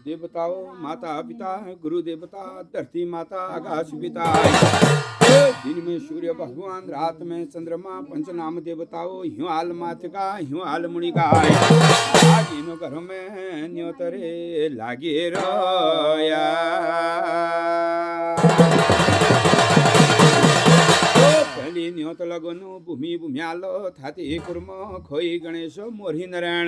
देवताओं माता पिता गुरु देवता धरती माता आकाश पिता दिन में सूर्य भगवान रात में चंद्रमा पंचनाम देवताओं ह्यू हाल मातिका ह्यू हाल मुनिका आज इन घर में न्योतरे लागे रोया पहली न्योत लगनो भूमि भूम्यालो थाती कुर्म खोई गणेश मोरी नारायण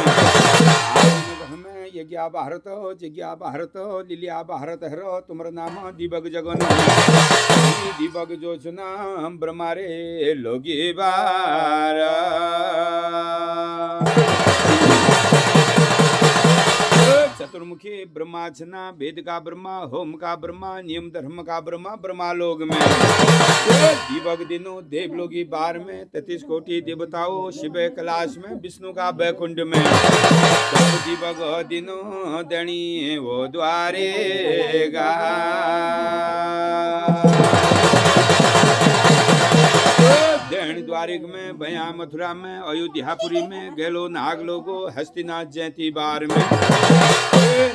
घर में यज्ञा भारत जज्ञा भारत लीलिया भारत हरो तुमर नाम दिबग जगन दिबग जोचना ब्रह्मारे लोगी बारा चतुर्मुखी ब्रह्माचना वेद का ब्रह्मा होम का ब्रह्मा नियम धर्म का ब्रह्मा ब्रह्मा लोग में दिवग दिनों देवलोगी बार में 33 कोटि देवताओं शिव कैलाश में विष्णु का बैकुंड में दिवग दिनों दणी वो द्वारे गा दैण द्वारिक में भया मथुरा में अयोध्यापुरी में गैलो नाग लोगो हस्तिनाथ जयंती बार में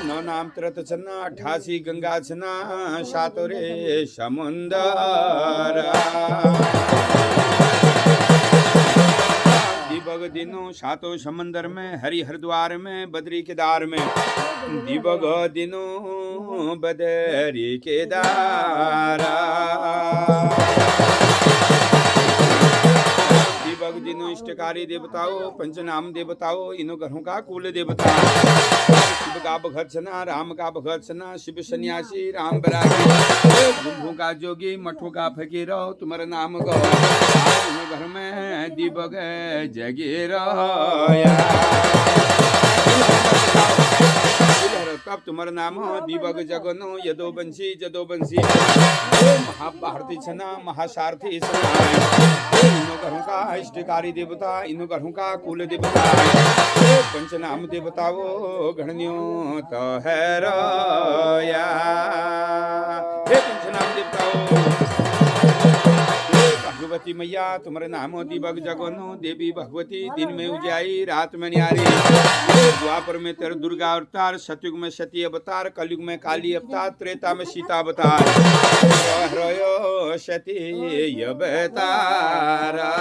नौ नाम त्रत छना 88 गंगा छना सातोरे समुंदर दिवग दिनों सातों समंदर में हरि हरिद्वार में बद्री केदार में दिवग दिनों बदरी केदार दिवग दिनों इष्टकारी देवताओं पंचनाम देवताओं इनो घरों का कुल देवता शिव का भगतसना राम का भगतसना शिव सन्यासी राम बरागी गुम्भू का जोगी मठों का फकीर तुम्हारा नाम गो इनो घर में दिवग जगीर तब तुम्हारा नाम दिवग जगनो यदो बंसी जदो बंसी महाभारती छना महासारथी छना इनो घरों का इष्टकारी देवता इनो घरों का कुल देवता पंचनाम देवताओं गणन्यो तो है रोया हे पंचनाम देवताओं भगवती मैया तुम्हारे नामो दिवग जगनो देवी भगवती दिन में उजाई रात में न्यारी द्वापर में तेरे दुर्गा अवतार सतयुग में सती अवतार कलयुग में काली अवतार त्रेता में सीता अवतार रोयो सती अवतारा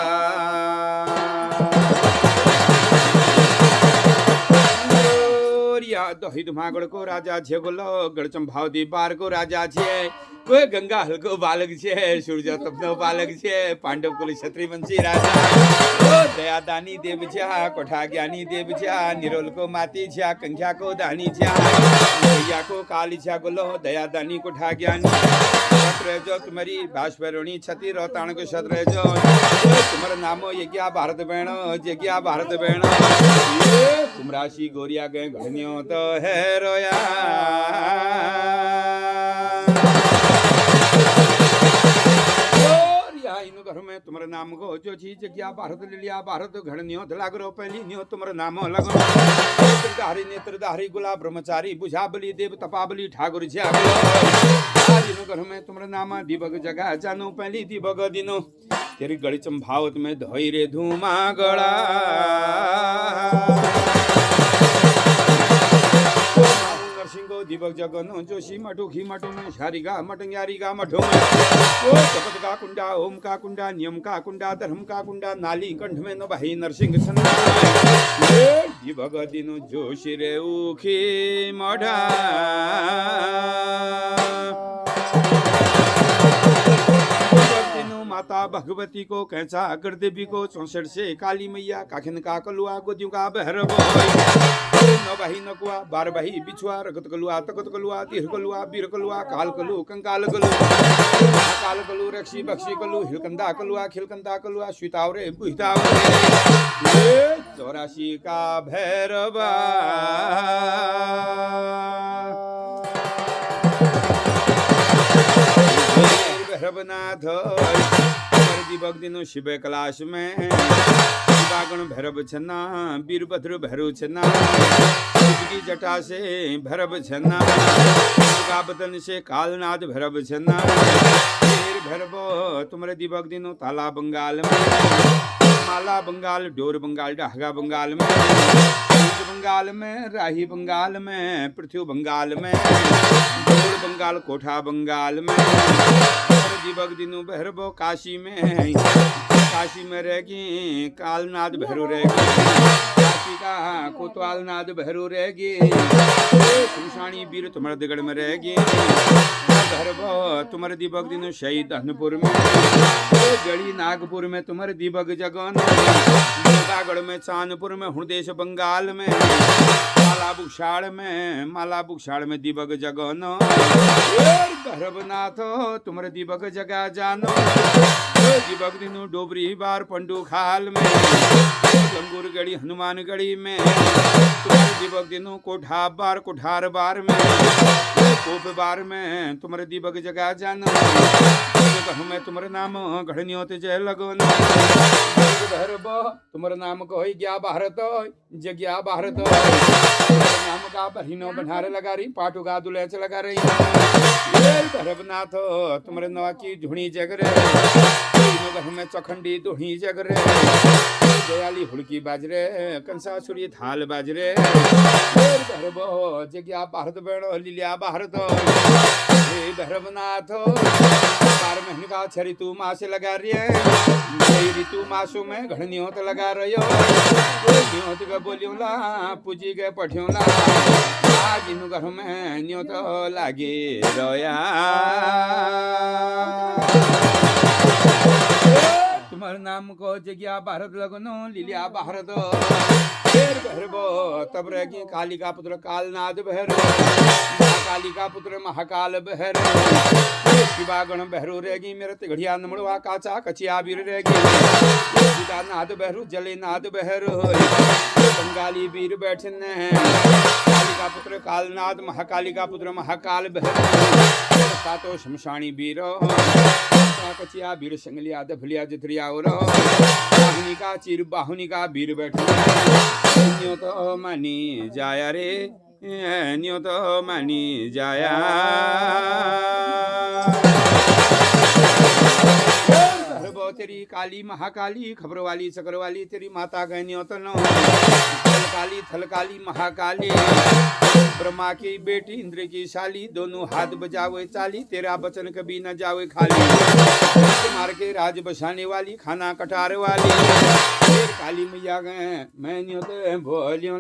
दही धुमागढ़ को राजा छे बोलो गढ़चंभाव दीपार को राजा छे कोई गंगा हल्को बालक छे सूर्य तपनो बालक छे पांडव कुल क्षत्रिय वंशी राजा दया दानी देव छा कोठा ज्ञानी देव छा निरोल को माती छा कंख्या को दानी छा भैया को काली छा बोलो दया दानी कोठा ज्ञानी शत्र जो तुम्हारी भास्वरुणी छती रोताण को शत्र जो तुम्हारा नामो यज्ञा भारत बहनो यज्ञा भारत बहनो तुम राशि गोरिया गए घड़नियों तो है रोया इन घर में तुम्हारा नाम गो जो चीज जग्या भारत लिया भारत घड़नियों धलागरो पहली नियो तुम्हारा नाम लगो नेत्रधारी नेत्रधारी गुलाब ब्रह्मचारी बुझाबली देव तपाबली ठाकुर जी आज इन घर में तुम्हारा नाम दिवग जगा जानो पहली दिवग दिनो तेरी गड़ी चंभावत में धोई रे धूमा गड़ा सिंगो दिवक जगनो जोशी मठो खी मठो में शारिगा मटंग्यारिगा मठो में ओ जपत का कुंडा ओम का कुंडा नियम का कुंडा धर्म का कुंडा नाली कंठ में न भाई नरसिंह सन्ना दिवक दिनो जोशी रे उखी मढ़ा माता भगवती को कैसा अगर देवी को 64 से काली मैया काखिन का कलुआ गोदियों का बहरब न भाई नकुआ बार भाई बिछुआ रगत कलुआ तकत कलुआ तीर कलुआ बीर कलुआ काल कलु कंकाल कलु काल कलु रक्षी बक्षी कलु हिलकंदा कलुआ खिलकंदा कलुआ स्वीतावरे बुहितावरे 84 का भैरवा भैरवनाथ दीपक दिनो शिव कैलाश में शिवागण भैरव छन्ना वीरभद्र भैरव छन्ना शिव की जटा से भैरव छन्ना बदन से कालनाद भैरव छन्ना भैरव तुम्हारे दीपक दिनो ताला बंगाल में माला बंगाल डोर बंगाल डहागा बंगाल में बंगाल में राही बंगाल में पृथ्वी बंगाल में डोर बंगाल कोठा बंगाल में दीपक दिनु भैरव काशी में रहेगी कालनाद भैरव रहेगी काशी का कोतवालनाद भैरव रहेगी सुशानी वीर तुम्हारे दिगड़ में रहेगी भैरव तुम्हारे दीपक दिनु शहीद हनपुर में गढ़ी नागपुर में तुम्हारे दीपक जगन गढ़ में चांदपुर में हृदेश बंगाल में माला बुक्षाड़ में दीपक जगन भैरवनाथ तुम्हारे दीपक जगा जानो दीपक दिनु डोबरी बार पंडू खाल में गंगूर गढ़ी हनुमान गढ़ी में तुम्हारे दीपक दिनु कोठा बार कोठार बार में कोप बार में तुम्हारे दीपक जगा जानो मैं तुम्हारे नाम घड़नियों जय लगन भैरव तुम्हारे नाम को गया भारत जग्या भारत नाम का बहिनो बन्हारे लगा रही पाटू का दुलेच लगा रही भैरवनाथ तुम्हारे नवा की झुणी जग रे घर में चौखंडी दुही जग रे दयाली हुड़की बाजरे कंसासुरी थाल बाजरे भैरव जग्या भारत बेड़ो लीलिया भारत भैरवनाथ पार महीने का छरी तू माँ से लगा रही है ऋतु मासु में घड़नियों तो लगा रही हो बोलियों ला पूजी गए पठियों ला आज इन घर में न्यो तो लागे रोया तुम्हारे नाम को जगिया भारत लगनो लीलिया भारत भैरव तब रहेगी काली का पुत्र कालनाद भैरव काली का पुत्र महाकाल भैरव शिवागण भैरव रहेगी मेरे तिगड़िया नमड़वा काचा कचिया वीर रहेगी नाद भैरव जले नाद भैरव बंगाली वीर बैठे काली का पुत्र कालनाद महाकाली का पुत्र महाकाल भैरव सातो शमशानी वीर कचिया वीर संगलिया दफलिया जथरिया और बाहुनी का चिर बाहुनी का वीर बैठे न्यो तो मानी जाया रे न्यो तो मानी जाया तेरी काली महाकाली खबर वाली चक्र वाली तेरी माता गहनियों तो नो थल काली महाकाली ब्रह्मा की बेटी इंद्र की शाली दोनों हाथ बजावे चाली तेरा बचन कभी न जावे खाली मार के राज बसाने वाली खाना कटार वाली काली मैया गए मैं न्यों तो बोलियों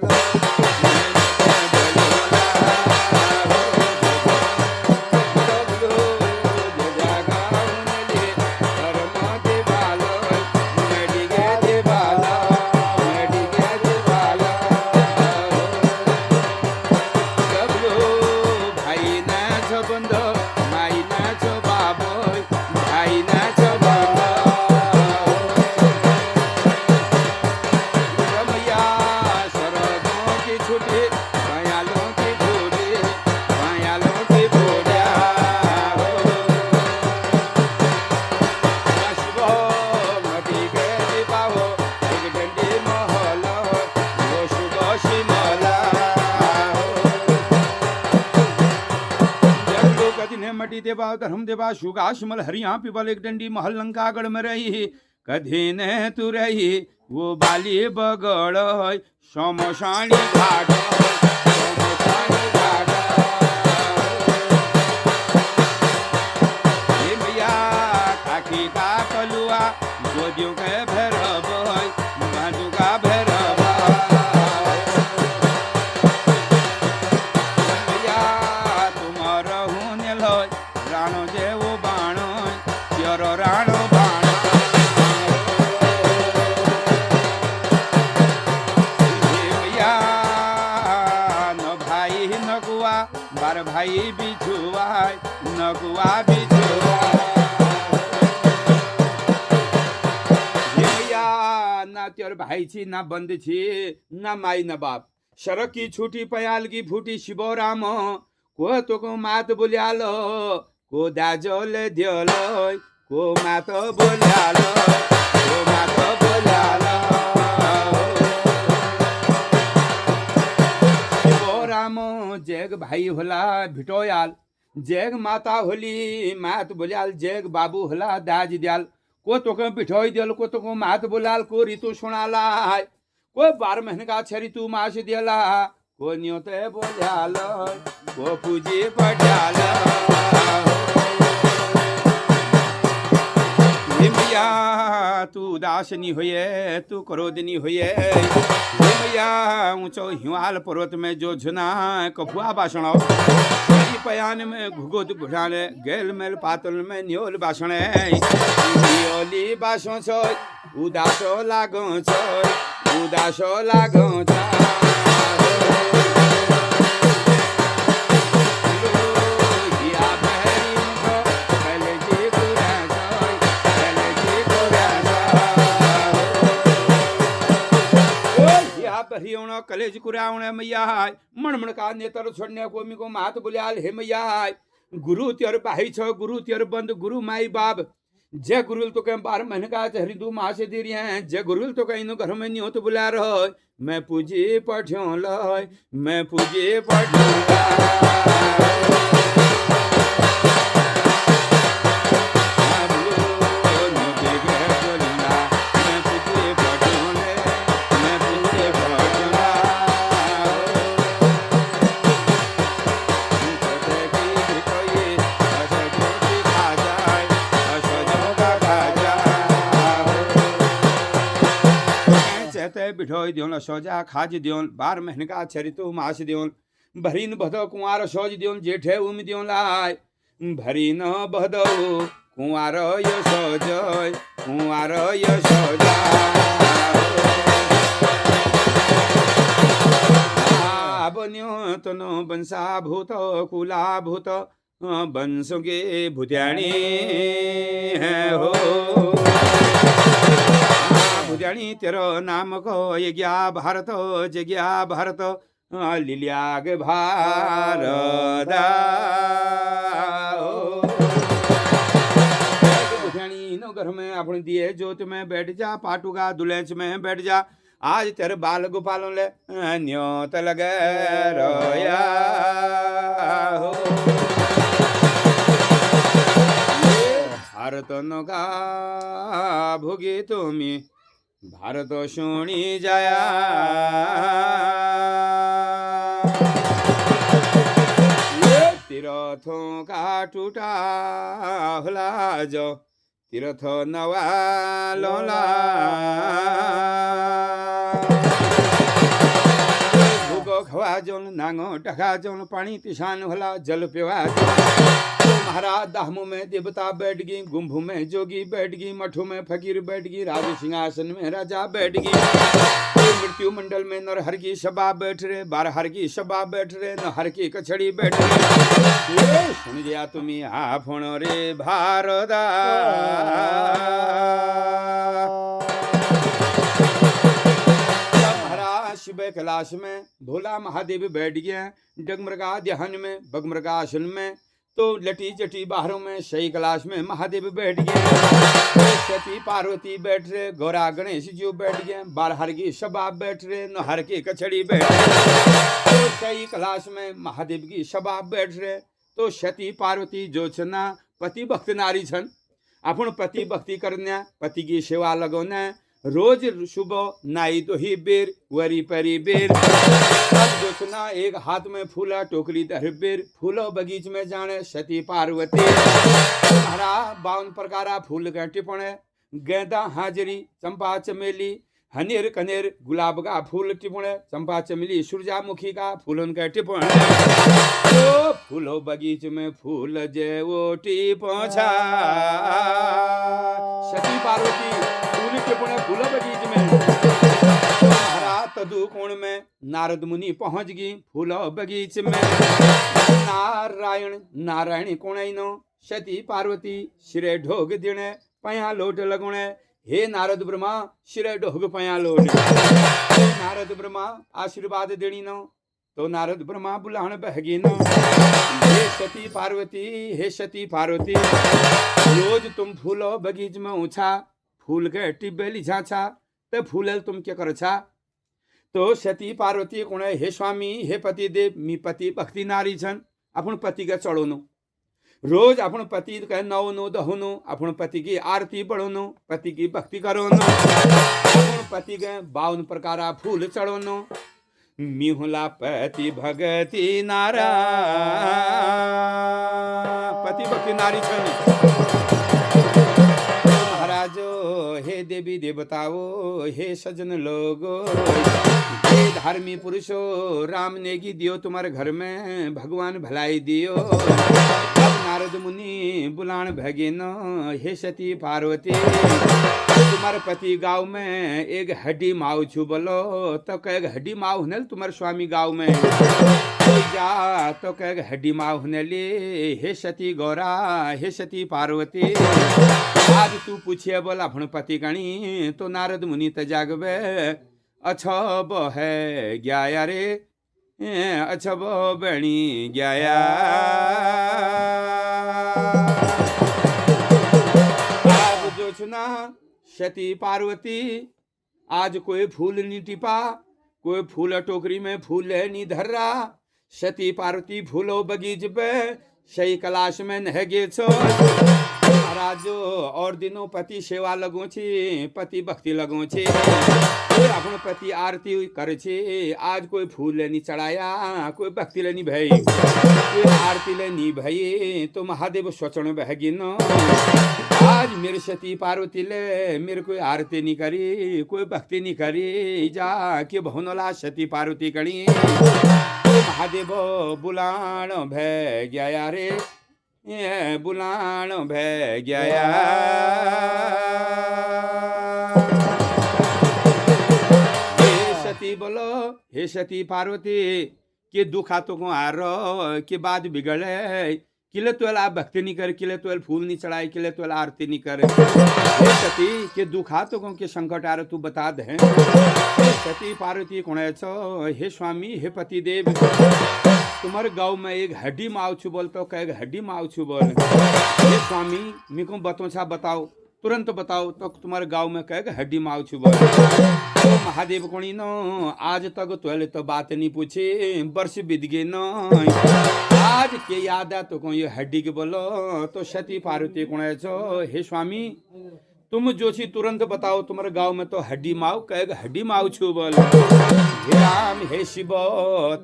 देवा धर्म देवा शुगाशमल हरिया पिपल एक डंडी महल लंकागढ़ में रही कधी ने तू रही वो बाली बगड़ सोमशानी घाट भैया काकी का कलुआ गोदियों के भैरव बाजू का भैरव भैया तुम्हारा होने लो राणो जे वो बाणो चरो राणो बाणो भैया न भाई न कुआ बार भाई बिछुआ न कुआ बिछुआ भैया ना तेर भाई छी ना बंद छी ना माई न बाप शरक की छूटी पयाल की फूटी शिवो राम को तो को मात बुलियालो को दाजोल दियोलो को मात बोल्यालो को मात बोल्यालो शिवो रामो जेग भाई होला भिटोयाल जेग माता होली मात बोल्याल जेग बाबू होला दाज द्याल को तोके बिठोई दियल को तोको मात बोल्याल को ऋतु सुनाला को 12 महीने का छे ऋतु मास दियला को न्योते बोल्याल को पूजी पड्याल मैया तू उदासनी होये तू क्रोधनी होये मैया ऊंचो हिमाल पर्वत में जो झुना कफुआ भाषण पयान में घुगोत घुड़ाने गेल मेल पातल में न्योल भाषण न्योली भाषण छो उदासो लागो छो उदासो लागो हरियोणो कलेज कुरावणे मैया मणमण का नेतर छोड़ने को मी को मात बोल्याल हे मैया गुरु तेर भाई छो गुरु तेर बंद गुरु माई बाप जय गुरुल तो कह 12 महीने का हरिदू माँ से दे रही हैं जय गुरुल तो कहीं घर में नहीं हो तो बुला रहो मैं पूजी पठ्यो लय मैं पूजी पठ्यो बिठोई दियोन सोजा खाज दियोन 12 महीने का छरितु मास दियोन भरीन भदो कुंवार सोज दियोन जेठे उम दियोन लाय भरीन भदो कुंवार यो सोजय कुंवार यो सोजा बन्यो तनो बंसा भूत कुला भूत बंसों के भुत्याणी है हो भुजाणी तेरो नाम को यज्ञा भारत जग्या भारत लिल्याग भारदा भुजाणी नो घर में अपने दिए जोत में बैठ जा पाटूगा दुलेच में बैठ जा आज तेरे बाल गोपालों ले न्योत लगे रोया हो भारत नो का भोगी तुम्हें भारत शुणी जाया तीर्थों का टूटा होला जो तीर्थ नवा लोला भूगो खवा जोन नांगो टका जोन पानी पिसान होला जल पिवा महाराज दाहमू में देवता बैठ गई गुंभू में जोगी बैठ गई मठू में फकीर बैठ गई राज सिंहासन में राजा बैठ गई मृत्यु मंडल में नरहर की सभा बैठ रहे बारहर की सभा बैठ रहे नहर की कछड़ी बैठ रहे सुन दिया तुम्हें आफण रे भारदा महाराज शिव कैलाश में भोला महादेव बैठ गए डगमृगा ध्यान में बगमृगासन में तो लटी जटी बाहरों में सही क्लास में महादेव बैठ गए सती पार्वती बैठ रहे गौरा गणेश जी बैठ गए बारहर की सभा बैठ रहे नहर की कछड़ी बैठ रहे तो सही क्लास में महादेव की सभा बैठ रहे तो सती पार्वती जोचना पति भक्त नारी छन अपन पति भक्ति करना पति की सेवा लगोना रोज सुबह नाई तो ही बेर वरी परी बेर जोचना एक हाथ में फूला टोकरी धर बेर फूलो बगीच में जाने सती पार्वती हरा 52 प्रकारा फूल का टिपणे गेंदा हाजरी चंपा चमेली हनेर कनेर गुलाब का फूल टिपणे चंपा चमेली सूरजामुखी का फूलन का टिपणे तो फूलो बगीच में फूल जे वो टिपोछा सती पार्वती फूल टिपणे फूलो बगीच में तदु कोण में नारद मुनि पहुंच गई फूलो बगीच में नारायण नारायणी कोणैनो सती पार्वती सिरे ढोग दिने पया लोट लगुणे हे नारद ब्रह्मा सिरे ढोग पया लोट नारद ब्रह्मा आशीर्वाद देनी नो तो नारद ब्रह्मा बुलाण बहगी नो हे सती पार्वती रोज तुम फूलो बगीच में ऊँचा फूल के टिब्बेली झाँछा ते फूलेल तुम क्या कर छा। तो सती पार्वती कोण हे स्वामी हे पति देव मी पति भक्ति नारी छन अपन पति का चढ़ोनो रोज अपन पति के नवनो दहुनो अपन पति की आरती बढ़ोनो पति की भक्ति करोनो अपन पति के 52 प्रकारा फूल चढ़ोनो मिहुला पति भगति नारा पति भक्ति नारी छन। महाराजो हे देवी देवताओ हे सजन लोगो हे धार्मी पुरुषो राम नेगी दियो तुम्हारे घर में भगवान भलाई दियो। अब नारद मुनि बुलान भगिन हे सती पार्वती तुम्हारे पति गाँव में एक हड्डी माऊ छू बोलो तो कह हड्डी माऊ होने तुम्हारे स्वामी गाँव में जा तो कह हड्डी माऊ होने ले हे सती गौरा हे सती पार्वती आज तू पूछिए बोला अपन पति गणी तो नारद मुनि तजागबे अछब है ग्याया रे अछब बणी ग्याया। अब जोचना सती पार्वती आज कोई फूल नहीं टिपा कोई फूल टोकरी में फूल है नहीं धर रहा। सती पार्वती फूलो बगीच पे सही कलाश में नह गे छो। महाराजो और दिनों पति सेवा लगो छे पति भक्ति लगो छे अपन पति आरती करे छे। आज कोई फूल लेनी चढ़ाया कोई भक्ति लेनी भई कोई आरती लेनी भई तो महादेव सोचण बहगी न आज मेरे सती पार्वती ले मेरे कोई आरती नहीं करी कोई भक्ति नहीं करी जा के भवनला सती पार्वती कणी महादेव बुलाण भय गया रे ये बुलाण भय गया। हे सती बोलो हे सती पार्वती के दुखा तो को आ रो के बाद बिगड़े किले तो भक्ति नहीं कर किले तो फूल नहीं चढ़ाए किले तो आरती नहीं करे। हे सती के दुखा तो को के संकट आ रहा तू बता दे। सती पार्वती कौन छो हे स्वामी हे पति देव तुम्हारे गाँव में एक हड्डी माऊ छू बोल तो कह हड्डी माऊ छू बोल हे स्वामी मेरे को बतो छा बताओ तुरंत बताओ तो तुम्हारे गाँव में कह हड्डी माऊ छू बोल। तो महादेव कोणी नो आज तक तो तो बात नहीं पूछी वर्ष बीत गए न आज के याद है तो को ये हड्डी के बोलो तो सती पार्वती कौन छो हे स्वामी तुम जोशी तुरंत बताओ तुम्हारे गांव में तो हड्डी माऊ कहेगा हड्डी माऊ छू बोल। हे राम हे शिव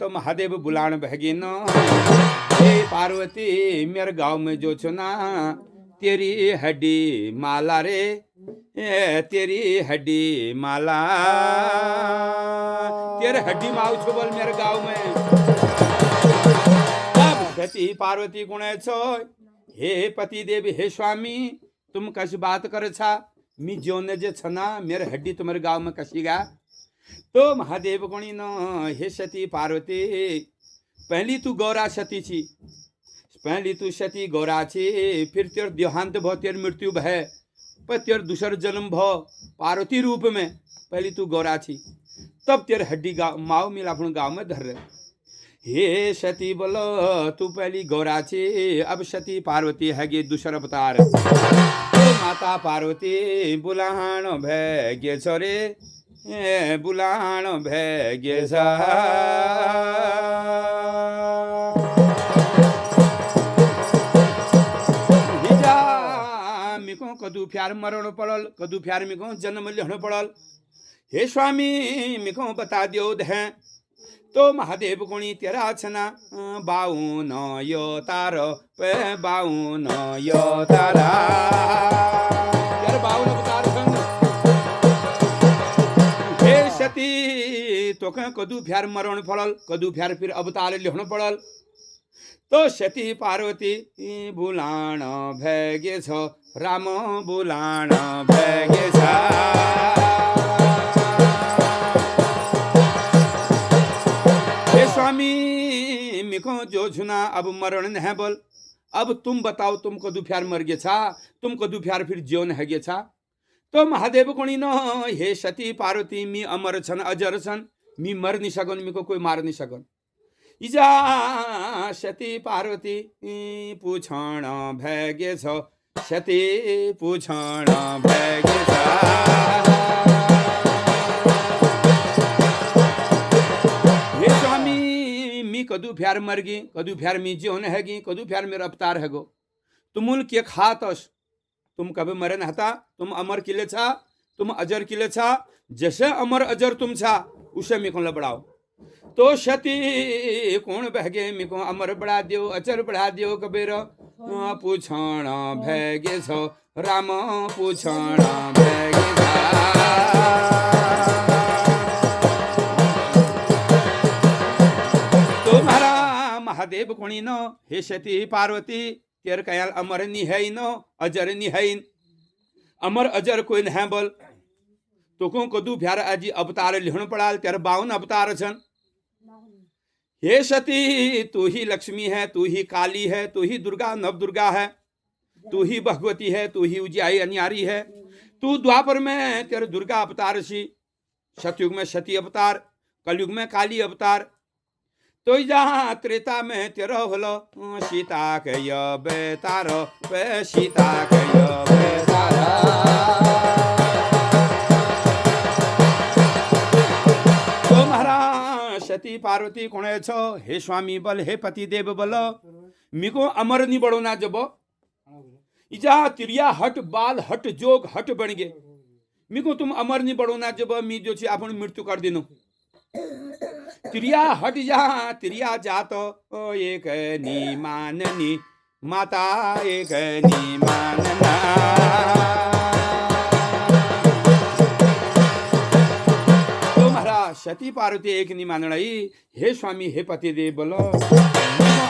तो महादेव बुलान बहगी न हे पार्वती मेरे गांव में जो छो ना तेरी हड्डी माला रे तेरी हड्डी माला तेरे हड्डी माऊ छू बोल मेरे गांव में। अब सती पार्वती गुण छो हे पति देव हे स्वामी तुम कश बात कर छा मी जोने जे छना मेरे हड्डी तुम्हारे गांव में कशी गा। तो महादेव गुणी न हे सती पार्वती पहली तू गौरा सती छी पहली तू सती गौरा छी फिर तेर देहांत भव तेर मृत्यु भय पर तेर दूसर जन्म भव पार्वती रूप में पहली तू गौरा छी तब तेर हड्डी माओ मिला अपन गाँव में धर रहे। हे सती बोलो तू पहली गौरा छी अब सती पार्वती है गे दूसर अवतार माता पार्वती बुलाण भय गे छोरे बुलाण भय गे मिको कदू प्यार मरण पड़ल कदू प्यार मिको जन्म लेने पड़ल हे स्वामी मिको बता दियो है। तो महादेव गुणी तेरा छना बाऊन यो तार पे बाऊन यो तारा यार बाऊन अवतार संग हे सती तो कदू फ्यार मरण पड़ल कदू फ्यार फिर अवतार लेहन पड़ल। तो सती पार्वती बुलाण भय गे छो राम बुलाण भय गे छा। स्वामी मिको जो झुना अब मरण नहीं बोल अब तुम बताओ तुम कदू फ्यार मर गे छा तुम कदू फ्यार फिर जीवन है गे छा। तो महादेव गुणी नो हे सती पार्वती मी अमर छन अजर छन मी मर नहीं सकन मी को कोई मार नहीं सकन। इजा सती पार्वती पूछण भय गे छो सती पूछण भैगे हे स्वामी मी कदू फ्यार मरगी कदू फ्यार मी जीवन हैगी कदू फ्यार मेरा अवतार हैगो तुमुल के खातस तुम कभी मरे नहता तुम अमर किले छा तुम अजर किले छा जैसे अमर अजर तुम छा उसे मी को लबड़ाओ तो सती कौन बहगे मी को अमर बढ़ा दियो अजर बढ़ा दियो कबीर पूछण भैगे छो राम पूछण भैगे तुम्हारा महादेव कोणी नो हे सती पार्वती तेर कयाल अमर निहै नो अजर निहैन अमर अजर कोई न बोल तो को कदू भ्यार आजी अवतार लिहण पड़ाल तेरे 52 अवतार छन हे सती तू ही लक्ष्मी है तू ही काली है तू ही दुर्गा नव दुर्गा है तू ही भगवती है तू ही उजियाई अन्यारी है तू द्वापर में तेरे दुर्गा अवतार सी सतयुग में सती अवतार कलयुग में काली अवतार तो जहाँ त्रेता में तेरा होलो सीता कय बेतार सीता कय बेतार तो महाराज सती पार्वती कोणे छो हे स्वामी बल हे पति देव बल मिको अमर नहीं बड़ो ना जब इजा तिरिया हट बाल हट जोग हट बन गे मिको तुम अमर नहीं बड़ो ना जब मी जो अपन मृत्यु कर दिनो तिरिया हट जा तिरिया जात एक नी माननी माता एक नी मानना तो महाराज सती पार्वती एक नी माननाई हे स्वामी हे पति देव बोलो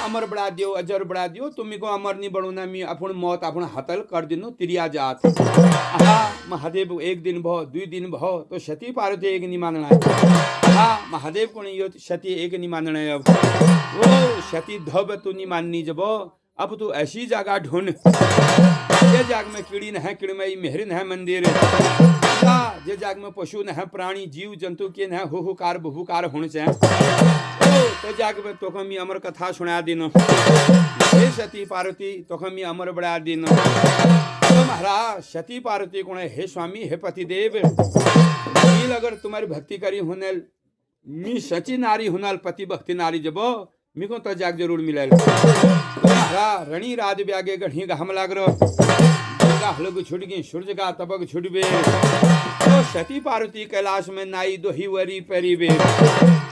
अमर बढ़ा दियो अजर बढ़ा दियो तुम को अमर नहीं बढ़ो ना मी अपन मौत अपन हतल कर दिनो तिरिया जात महादेव एक दिन भो 2 दिन भो तो सती पार्वती एक नहीं मानना है महादेव को नहीं सती एक नहीं मानना है अब वो सती धब तू नहीं माननी जब अब तू ऐसी जगह ढूंढ ये जाग में कीड़ी न है किड़मई मेहरिन है मंदिर जे जाग में पशु न है प्राणी जीव जंतु के न हुहुकार बहुकार होने चाहिए तो जाग में तो कमी अमर कथा सुना दिनो हे सती पार्वती तो कमी अमर बढ़ा दिनो तो महाराज सती पार्वती को हे स्वामी हे पति देव अगर तुम्हारी भक्ति करी होने मी सची नारी होनाल पति भक्ति नारी जबो मी को तो जाग जरूर मिलेल महाराज रणी राज ब्यागे गढ़ी गहम लाग रो हलग छुट गई सूरज का तबक छुटबे तो सती पार्वती कैलाश में नाई दोही वरी पेरी बे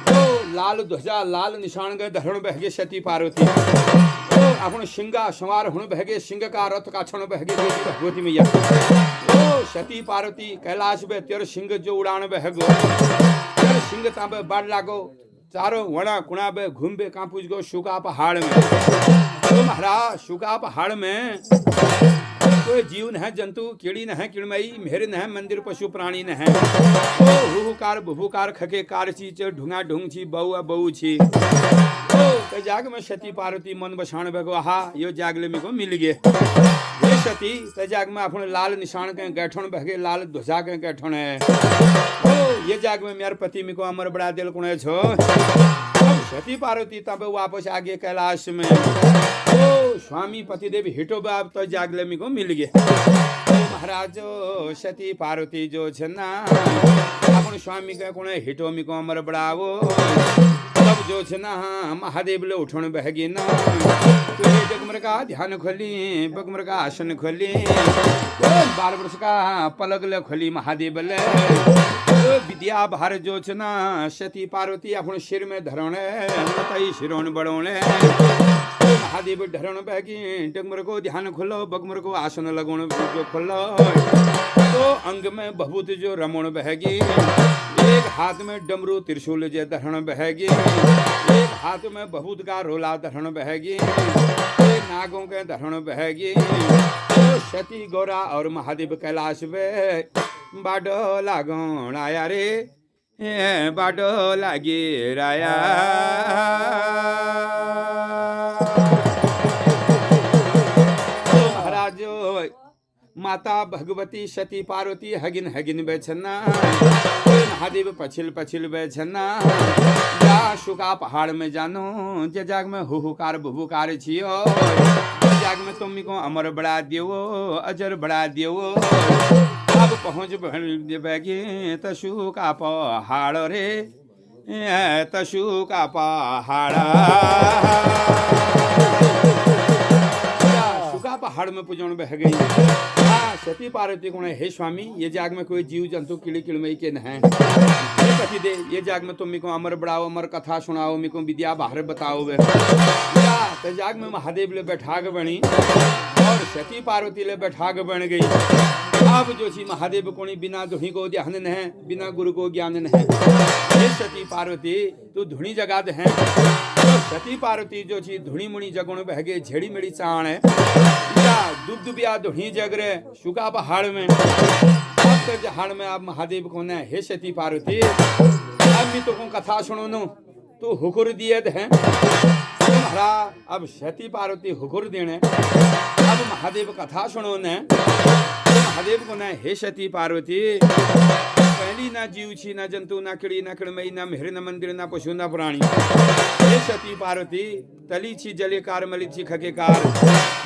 तो लाल ध्वजा लाल निशान गए धरण बहगे सती पार्वती तो अपन सिंगा संवार हुण बहगे सिंह का रथ का क्षण बहगे देवी भगवती मैया तो सती पार्वती कैलाश में तेर सिंह जो उड़ान बहगो तेर सिंह ताबे बाढ़ लागो चारों वणा कुणा बे घूम बे कांपूज गो शुका पहाड़ में तो महाराज शुका पहाड़ में कोई जीव न है जंतु कीड़ी न है किड़मई मेहर न है मंदिर पशु प्राणी न है हुहुकार बुहुकार खके कार चीच ढुंगा ढुंग छी बहु बहु छी तो जाग में सती पार्वती मन बसाण भगो हा यो जागले में को मिल गए ये सती तो जाग में अपन लाल निशान के गैठण बहगे लाल ध्वजा के गैठण है ये जाग में मेरे पति में को अमर बड़ा दिल कुणे छो सती पार्वती तब वापस आगे कैलाश में स्वामी पति देव हिटो बाब तो जागले में को मिल गए महाराज सती पार्वती जो छना अपन स्वामी के कोने हिटो में को अमर बढ़ावो तब जो छना महादेव ले उठण बहगी ना तो बगमर का ध्यान खोली बगमर का आसन खोली 12 वर्ष का पलक ले खोली महादेव ले विद्या भार जो छना सती पार्वती अपन सिर में धरणे तई सिरोन बड़ोने महादेव धरण बहगी डगमर को ध्यान खोलो बगमर को आसन लगोण जो खोलो तो अंग में भभूत जो रमण बहगी एक हाथ में डमरू त्रिशूल जे धरण बहगी एक हाथ में भभूत का रोला धरण बहगी एक नागों के धरण बहगी तो सती गौरा और महादेव कैलाश में बाडो लागोण आया रे बाडो लागी राया माता भगवती सती पार्वती हगिन हगिन बेचना महादेव पछिल पछिल बेचना या शुका पहाड़ में जानो जे जाग में हुहुकार बुहुकार छियो जाग में तुम को अमर बढ़ा दियो अजर बढ़ा दियो अब पहुँच बैगे तशु का पहाड़ रे तशु का पहाड़ा शुका पहाड़ में पुजौन बह गई। सती पार्वती को हे स्वामी ये जाग में कोई जीव जंतु कीड़ी किड़मई के न है कथी दे ये जाग में तुम को अमर बढ़ाओ अमर कथा सुनाओ मिको विद्या बाहर बताओ वे तो जाग में महादेव ले बैठाग बनी और सती पार्वती ले बैठाग बन गई। अब जो छी महादेव कोणी बिना धुनी को ध्यान न है बिना गुरु को ज्ञान न है। हे सती पार्वती तू धुनी जगा दे है तो सती पार्वती जो छी धुनी मुनी जगोण बह गए झेड़ी मेड़ी चाण है डूब डुबिया धुनी जग रे शुका पहाड़ में जहाड़ में आप महादेव को ने हे सती पार्वती अब मैं तो कथा सुनो नु तू हुकुर दिए है तुम्हारा अब सती पार्वती हुकुर देने अब महादेव कथा सुनो ने महादेव को ना हे सती पार्वती पहली ना जीव छी ना जंतु ना कीड़ी ना किड़मई ना मेहर ना मंदिर ना पशु ना प्राणी हे सती पार्वती तली छी जलेकार मली छी खकेकार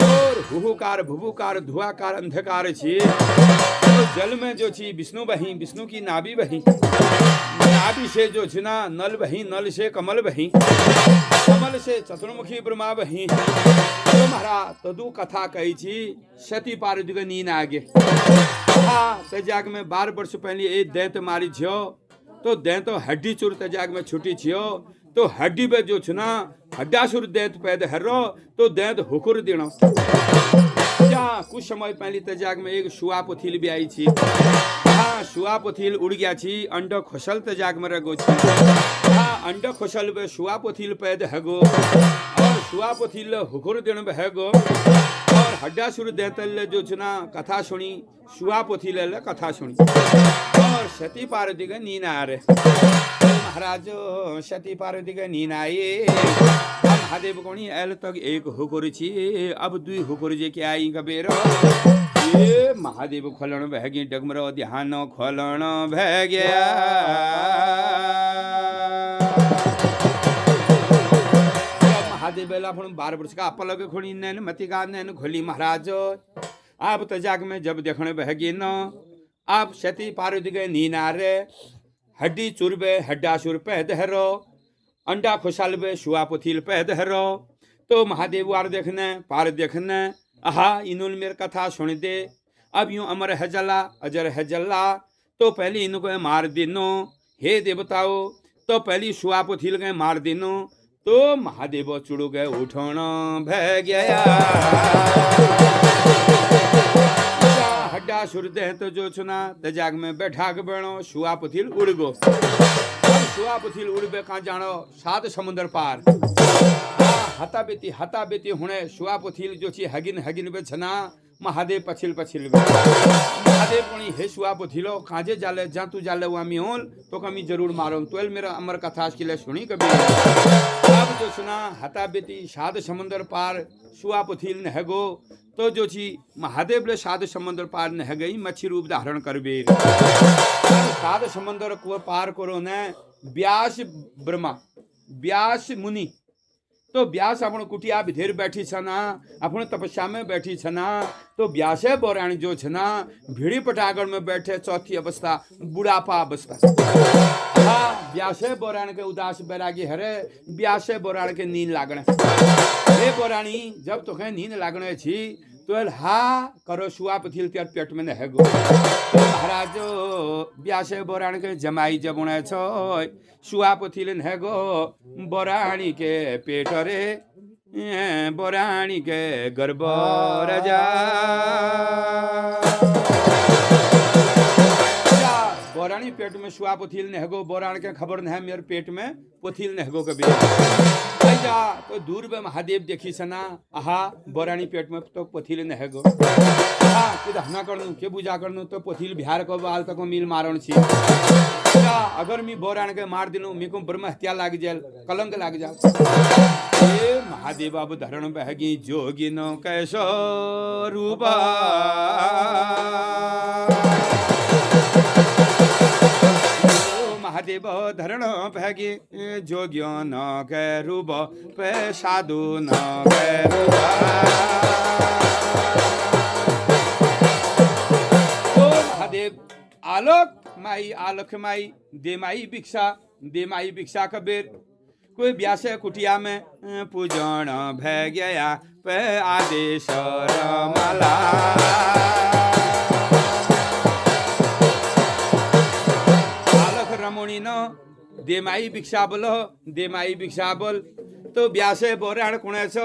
और हुहुकार भुभुकार धुआकार अंधकार छी तो जल में जो छी विष्णु बही विष्णु की नाभि बही नाभि से जो छी ना नल बही नल से कमल बही कमल से चतुर्मुखी ब्रह्मा बही तो महाराज तदु कथा कही छी सती पार्वती के नींद आगे तेजाग में 12 वर्ष पहले एक दैंत मारी छियो तो दैंत हड्डी चूर तेजाग में छुटी छियो तो हड्डी पे जो छुना हड्डासुर दैंत पैदा हर्रो तो दैंत हुकुर देना क्या कुछ समय पहले तेजाग में एक शुआ पोथील भी आई छी शुआ पोथील उड़ गया छी अंड खोसल तेजाग में रगो छी अंड खोसल पे शुआ पोथील पैदा हगो और शुआ पोथील हुकुर देन बहगो और हड्डासुर दैतल जो छुना कथा सुनी शुआ पोथी ले कथा सुनी और सती पार्वती का नींद आ रहे महाराज सती पार्वती का नींद आए महादेव कोणी एल तक एक हुकुर छी अब दुई हुकुर जे के आई कबेर ये महादेव खोलन बह गई डगमरो ध्यान खोलन बह गया महादेव बेला 12 वर्ष का पलक खोली नैन मतिका नैन खोली महाराज आप तजाग में जब देखने बहगी न आप सती पार्वती के नींद आ रहे हड्डी चुरबे हड्डा सुर पे दहरो अंडा खुशाल बे शुआ पुथिल पे दहरो तो महादेव वार देखने पार देखने आहा इनुल मेर कथा सुन दे अब यूं अमर है जला अजर है जला तो पहले इनको मार दिनो हे देवताओ तो पहली शुआ पुथिल गए मार दिनो तो महादेव चुड़ गए उठोना भय गया हड्डा सुरते हैं तो जो सुना तजाग में बैठा के बनो शुआ पुथिल उड़ गो शुआ पुथिल उड़ बे कहाँ जानो 7 समुद्र पार हता बेती हुने शुआ पुथिल जो छी हगिन हगिन बे छना महादेव पछिल पछिल बे महादेव कोणी हे शुआ पुथिलो काजे जाले जा तू जाले वामी होल तो कमी जरूर मारो तो मेरा अमर कथा के लिए सुनी कभी अब जो सुना हता बेती 7 समुद्र पार शुआ पुथिल न हगो तो जो छी महादेव ले 7 समुद्र पार न गई मच्छी रूप धारण करबे 7 समुद्र को पार करो न व्यास ब्रह्मा व्यास मुनि तो व्यास अपन कुटिया भिधेर बैठी छना अपन तपस्या में बैठी छना तो व्यासे बोराणी जो छना भिड़ी पटागढ़ में बैठे चौथी अवस्था बुढ़ापा अवस्था हाँ व्यासे बोराण के उदास बैरागी हरे व्यासे बोराण के नींद लागने हे बोराणी जब तो नींद लागने छी तो हा करो शुआ पथिल त्यार पेट में न गो तो महाराज व्यासे बोराण के जमाई जबुणे छो शुआ पथिल न गो बोराणी के पेट रे बोराणी के गर्भ रजा बोराणी पेट में शुआ पुथिल नहगो बोराण के खबर न है मेरे पेट में पुथिल नहगो कभी जा तो दूर में महादेव देखी सना आहा बोराणी पेट में तो पुथिल नहगो हाँ कि हना कर के पूजा कर तो पुथिल बिहार को बाल तक मिल मारण छी अगर मी बोराण के मार दिनू मी को ब्रह्म हत्या लाग जाए कलंक लाग जाए महादेव अब धरण बहगी जोगिनो कैसो रूपा महादेव धरण भगे जोग्यो न के रूप पे साधु न के महादेव आलोक माई दे माई भिक्षा कबीर कोई ब्यासे कुटिया में पूजन भय गया पे आदेश रमला आलोक रमणी न दे माई भिक्षा बोल तो ब्यासे बोराण कुणेछ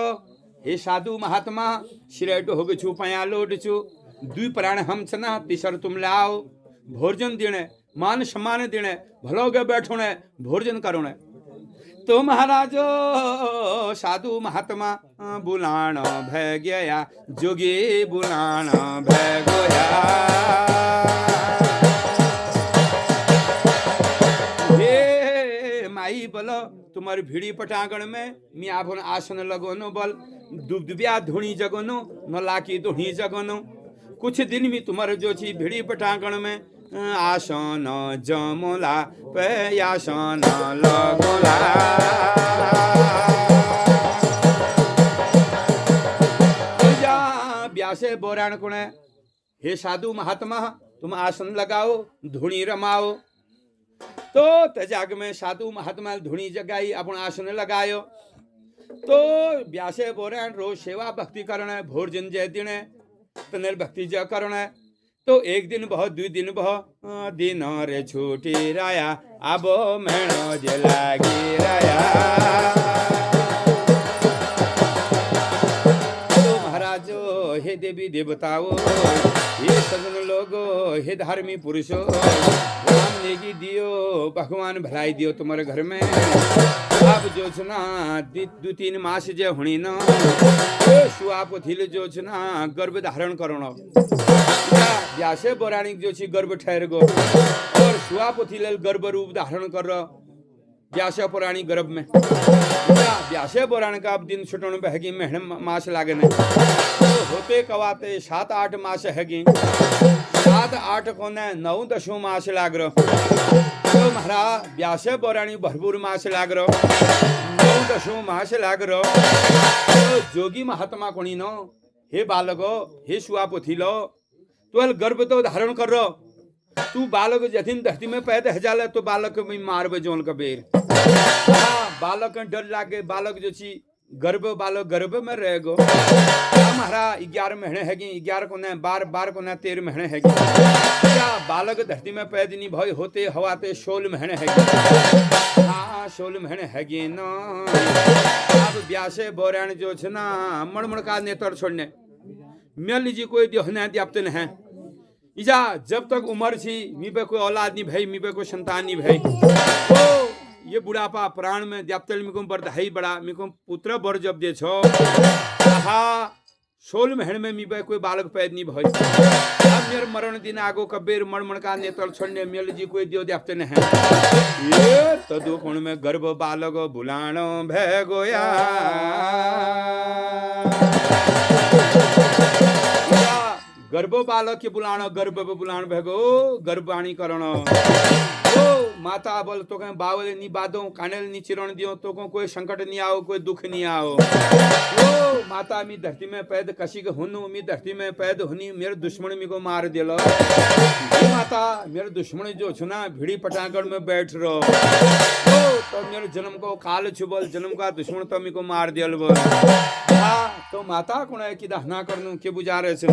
हे साधु महात्मा श्रेय ढोग छु पया लोड छु दुई प्राण हम छना तीसर तुम लाओ भोजन देने मान सम्मान देने भलो गे बैठोने भोजन करोने तो महाराजो साधु महात्मा बुलाण भय गया जोगी बुलाण भय गया हे माई बोलो तुम्हारी भिड़ी पटांगण में मी आभन आसन लगोनो बल दुबदुबिया धुणी जगोनो नलाकी धुणी जगोनो कुछ दिन में तुम्हारे जो छी भिड़ी पटांगण में आसन जमोला पे आसन लगोला ब्यासे बोराण कुणे हे साधु महात्मा तुम आसन लगाओ धुणी रमाओ तो तजाग में साधु महात्मा धुणी जगाई अपन आसन लगायो तो ब्यासे बोराण रोज सेवा भक्ति करने भोजन जय दिने तनेर भक्ति ज करने तो एक दिन बहुत दुई दिन बहुत दिन रे छूटी राया अब मेणो जे लागी राया तो महाराजो हे देवी देवताओ हे सज्जन लोगो हे धार्मिक पुरुषो राम नेगी दियो भगवान भलाई दियो तुम्हारे घर में अब जो छना दो तीन मास जे हुणी न सुआप थिल जो छना गर्भ धारण करोनो ब्यासे पौराणिक जो छी गर्भ ठहर गो और सुआप थिल गर्भ रूप धारण कर व्यासे पौराणिक गर्भ में व्यासे पौराण का अब दिन छुटन बहगी महीने मास लागने तो होते कवाते 7-8 मास हैगी 7-8 कोने 9-10 मास लाग रो तो महाराज व्यासे पौराणिक भरपूर मास लाग रो 9-10 मास लाग रो तो जोगी महात्मा कोणी नो हे बालको हे सुआप थिलो तो गर्भ तो धारण कर रो तू बालक जथिन धरती में पैदा हजार तो बालक में मार बजोल कबीर बालक डर लागे बालक जो छी गर्भ बालक गर्भ में रह गो हमारा 11 महीने हैगी 11 को न 12 को न 13 महीने हैगी क्या बालक धरती में पैदा नहीं भय होते हवाते 16 महीने हैगी हाँ 16 महीने हैगी न अब ब्यासे बोराण जो छ ना मणमण का नेतर छोड़ने मिल जी कोई देहना द्याप्त न है इजा जब तक उम्र छी मी पे कोई औलाद नहीं भाई मी पे कोई संतान नहीं भाई तो ये बुढ़ापा प्राण में द्याप्तल मी को बरदाई बड़ा मी को पुत्र बर जब दे छो आहा 16 महीने में मी पे कोई बालक पैद नहीं भाई अब मेरे मरण दिन आगो कबीर मणमण का नेतर छोड़ने मिल जी कोई दियो द्याप्त न है ये तदु कोण में गर्भ बालक बुलाणो भय गोया गर्भ बालक के बुलाणो गर्भ बुलाण भगो गर्भवाणी करणो ओ माता बोल तो कहीं बावले नी बादो कानेल नी चिरण दियो तो कोई संकट नहीं आओ कोई दुख नहीं आओ ओ माता मी धरती में पैद कसी के हुनु मी धरती में पैद हुनी मेरे दुश्मन मी को मार दिलो माता मेरे दुश्मन जो छुना भिड़ी पटांगण में बैठ रो ओ तो मेरे जन्म को काल छुबल जन्म का दुश्मन तो मी को मार दियल बोल हाँ तो माता कौन है कि दहना करनू के बुझारे से ओ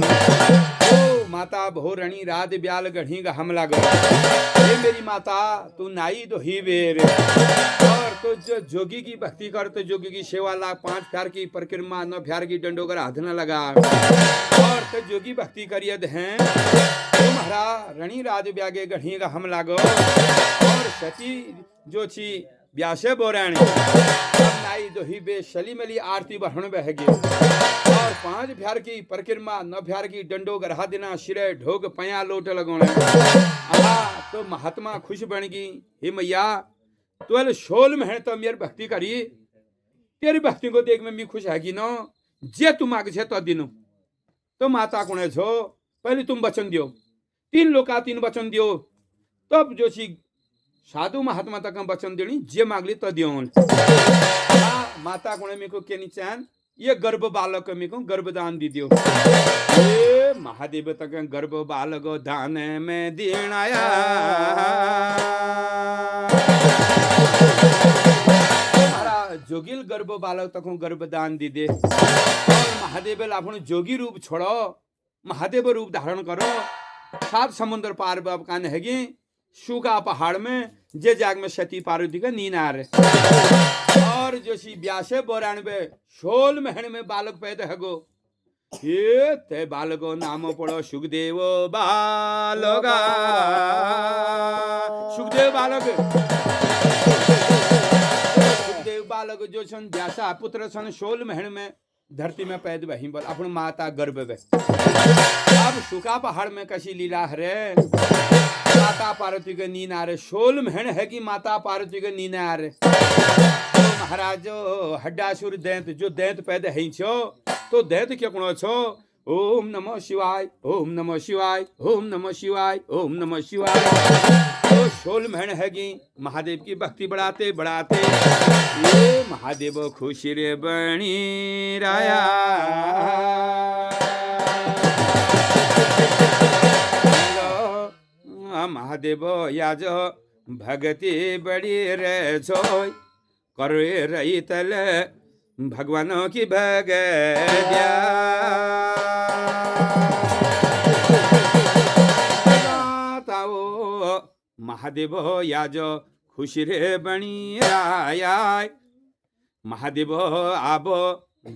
माता भो रणी रात ब्याल गढ़ी का हमला गो ये मेरी माता तू नाई तो ही बेर और तो जो जोगी की भक्ति कर तो जोगी की सेवा ला 5 प्यार की परिक्रमा 9 प्यार की डंडों कर हाथ न लगा और तो जोगी भक्ति करियद हैं तुम्हारा रणी राज ब्यागे गढ़ी का हमला गो और सती जो छी ब्यासे बोराणी नाई दो ही बे शली मली आरती बढ़न बहगे और 5 प्यार की परिक्रमा 9 प्यार की डंडो गरहा देना सिरे ढोग पया लोट लगोने तो महात्मा खुश बन गई हे मैया तो 16 महीने तो मेरी भक्ति करी तेरी भक्ति को देख में मी खुश हैगी नो जे तुम आगे छे तो दिनो तो माता कोने छो पहले तुम वचन दियो 3 लोका 3 वचन दियो तब जो छी साधु महात्मा तक वचन देनी जे मागली तो दियोन माता गुण मेको के निचान ये गर्भ बालक मेको गर्भदान दी दियो ये महादेव तक गर्भ बालक दान में देनाया जोगिल गर्भ बालक तक गर्भदान दी दे और महादेव आपण जोगी रूप छोड़ो महादेव रूप धारण करो 7 समुद्र पार बाब कान हैगी सूखा पहाड़ में जे जाग में सती पार्वती का नीनार और जोशी ब्यासे बोरानबे 16 महीने में बालक पैदा हगो ये ते बालको नाम पड़ो सुखदेव बालका सुखदेव बालक जो छन व्यासा पुत्र छन 16 महीने में धरती में पैदा वही बोल अपन माता गर्भ में अब सूखा पहाड़ में कशी लीला हरे माता पार्वती के नींद आ रहे 16 महीने है कि माता पार्वती के नींद आ रहे तो महाराज हड्डासुर दैंत जो दैंत पैदा है छो तो दैंत क्या गुण छो ओम नमः शिवाय ओम नमः शिवाय ओम नमः शिवाय ओम नमः शिवाय तो 16 महीने है कि महादेव की भक्ति बढ़ाते बढ़ाते ये महादेव खुशी रे बनी राया महादेव याज भगति बड़ी रे छोय करे रही तल भगवानों की भगद्या महादेव याज खुशी रे बनी राया महादेव आब